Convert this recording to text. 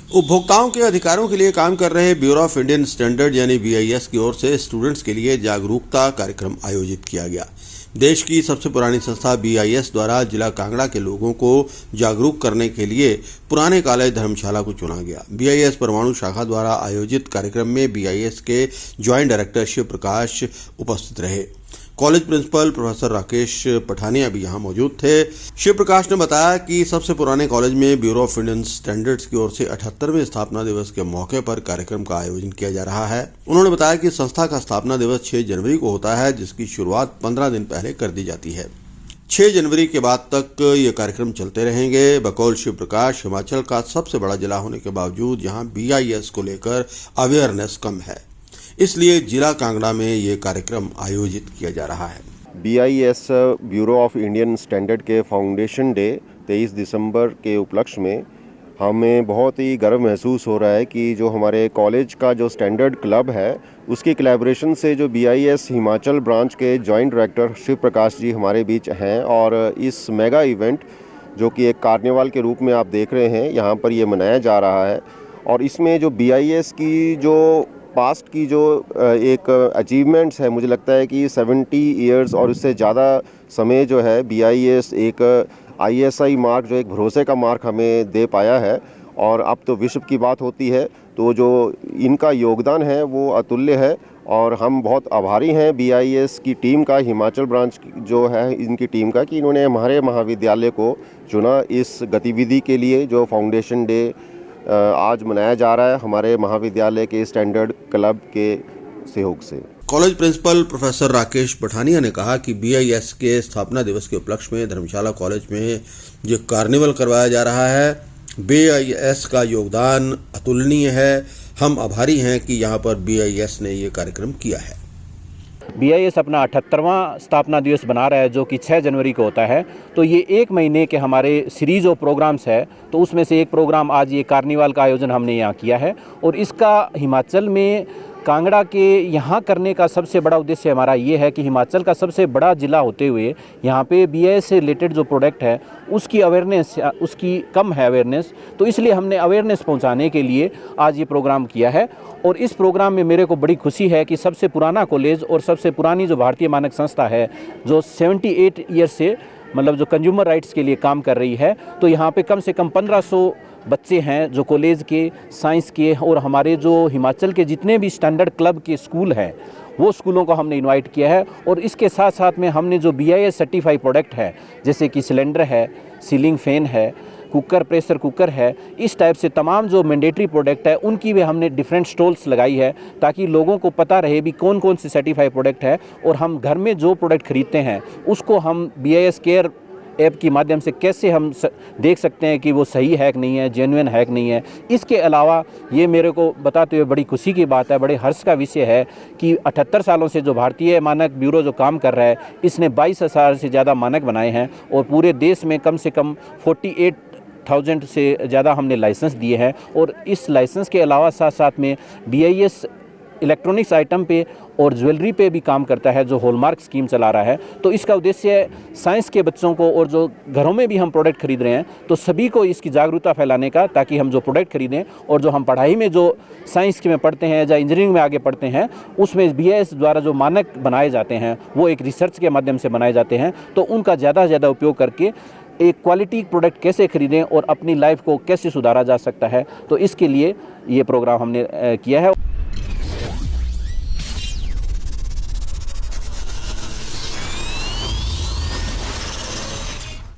उपभोक्ताओं के अधिकारों के लिए काम कर रहे ब्यूरो ऑफ इंडियन स्टैंडर्ड यानी BIS की ओर से स्टूडेंट्स के लिए जागरूकता कार्यक्रम आयोजित किया गया। देश की सबसे पुरानी संस्था BIS द्वारा जिला कांगड़ा के लोगों को जागरूक करने के लिए पुराने कॉलेज धर्मशाला को चुना गया। BIS परमाणु शाखा द्वारा आयोजित कार्यक्रम में BIS के ज्वाइंट डायरेक्टर शिव प्रकाश उपस्थित रहे। College principal professor Rakesh Pathania भी यहां मौजूद थे। शिव प्रकाश ने बताया कि सबसे पुराने कॉलेज में ब्यूरो ऑफ इंडियन स्टैंडर्ड्स की ओर से 78वें स्थापना दिवस के मौके पर कार्यक्रम का आयोजन किया जा रहा है। उन्होंने बताया कि संस्था का स्थापना दिवस 6 जनवरी को होता है, जिसकी शुरुआत 15 दिन पहले कर दी जाती है। 6 जनवरी के बाद तक ये कार्यक्रम चलते रहेंगे। बकौल शिव प्रकाश, हिमाचल का सबसे बड़ा जिला होने के बावजूद यहाँ BIS को लेकर अवेयरनेस कम है, इसलिए जिला कांगड़ा में ये कार्यक्रम आयोजित किया जा रहा है। BIS bureau of Indian standard के फाउंडेशन डे 23 दिसंबर के उपलक्ष्य में हमें बहुत ही गर्व महसूस हो रहा है कि जो हमारे कॉलेज का जो स्टैंडर्ड क्लब है उसकी कोलैबोरेशन से जो BIS हिमाचल ब्रांच के जॉइंट डायरेक्टर शिव प्रकाश जी हमारे बीच हैं और इस मेगा इवेंट जो कि एक कार्निवाल के रूप में आप देख रहे हैं यहाँ पर ये मनाया जा रहा है। और इसमें जो BIS की जो पास्ट की जो एक अचीवमेंट्स है, मुझे लगता है कि 70 इयर्स और उससे ज़्यादा समय जो है BIS एक ISI मार्क जो एक भरोसे का मार्क हमें दे पाया है। और अब तो विश्व की बात होती है, तो जो इनका योगदान है वो अतुल्य है और हम बहुत आभारी हैं BIS की टीम का, हिमाचल ब्रांच जो है इनकी टीम का, कि इन्होंने हमारे महाविद्यालय को चुना इस गतिविधि के लिए जो फाउंडेशन डे आज मनाया जा रहा है हमारे महाविद्यालय के स्टैंडर्ड क्लब के सहयोग से। College principal professor Rakesh Pathania ने कहा कि BIS के स्थापना दिवस के उपलक्ष्य में धर्मशाला कॉलेज में जो कार्निवल करवाया जा रहा है, BIS का योगदान अतुलनीय है। हम आभारी हैं कि यहाँ पर BIS ने ये कार्यक्रम किया है। BIS अपना 78वां स्थापना दिवस बना रहा है जो कि 6 जनवरी को होता है। तो ये 1 महीने के हमारे सीरीज ऑफ प्रोग्राम्स है, तो उसमें से एक प्रोग्राम आज ये कार्निवाल का आयोजन हमने यहाँ किया है। और इसका हिमाचल में कांगड़ा के यहाँ करने का सबसे बड़ा उद्देश्य हमारा ये है कि हिमाचल का सबसे बड़ा ज़िला होते हुए यहाँ पे BIS से रिलेटेड जो प्रोडक्ट है उसकी अवेयरनेस, उसकी कम है अवेयरनेस, तो इसलिए हमने अवेयरनेस पहुँचाने के लिए आज ये प्रोग्राम किया है। और इस प्रोग्राम में मेरे को बड़ी खुशी है कि सबसे पुराना कॉलेज और सबसे पुरानी जो भारतीय मानक संस्था है जो 78 ईयर से मतलब जो कंज्यूमर राइट्स के लिए काम कर रही है, तो यहाँ पे कम से कम 1500 बच्चे हैं जो कॉलेज के, साइंस के और हमारे जो हिमाचल के जितने भी स्टैंडर्ड क्लब के स्कूल हैं वो स्कूलों को हमने इनवाइट किया है। और इसके साथ साथ में हमने जो BIS सर्टिफाइड प्रोडक्ट है जैसे कि सिलेंडर है, सीलिंग फैन है, कुकर, प्रेशर कुकर है, इस टाइप से तमाम जो मैंडेटरी प्रोडक्ट है उनकी भी हमने डिफरेंट स्टॉल्स लगाई है ताकि लोगों को पता रहे भी कौन कौन से सर्टिफाइड प्रोडक्ट है। और हम घर में जो प्रोडक्ट खरीदते हैं उसको हम BIS केयर ऐप के माध्यम से कैसे हम देख सकते हैं कि वो सही है कि नहीं है, जेन्युइन है कि नहीं है। इसके अलावा ये मेरे को बताते हुए बड़ी खुशी की बात है, बड़े हर्ष का विषय है कि 78 सालों से जो भारतीय मानक ब्यूरो जो काम कर रहा है इसने 22,000 से ज़्यादा मानक बनाए हैं और पूरे देश में कम से कम 48,000 से ज़्यादा हमने लाइसेंस दिए हैं। और इस लाइसेंस के अलावा साथ साथ में BIS इलेक्ट्रॉनिक्स आइटम पे और ज्वेलरी पे भी काम करता है जो हॉलमार्क स्कीम चला रहा है। तो इसका उद्देश्य है साइंस के बच्चों को और जो घरों में भी हम प्रोडक्ट खरीद रहे हैं तो सभी को इसकी जागरूकता फैलाने का, ताकि हम जो प्रोडक्ट खरीदें और जो हम पढ़ाई में जो साइंस में पढ़ते हैं या इंजीनियरिंग में आगे पढ़ते हैं उसमें BIS द्वारा जो मानक बनाए जाते हैं वो एक रिसर्च के माध्यम से बनाए जाते हैं, तो उनका ज़्यादा से ज़्यादा उपयोग करके एक क्वालिटी प्रोडक्ट कैसे खरीदें और अपनी लाइफ को कैसे सुधारा जा सकता है। तो इसके लिए ये प्रोग्राम हमने किया है।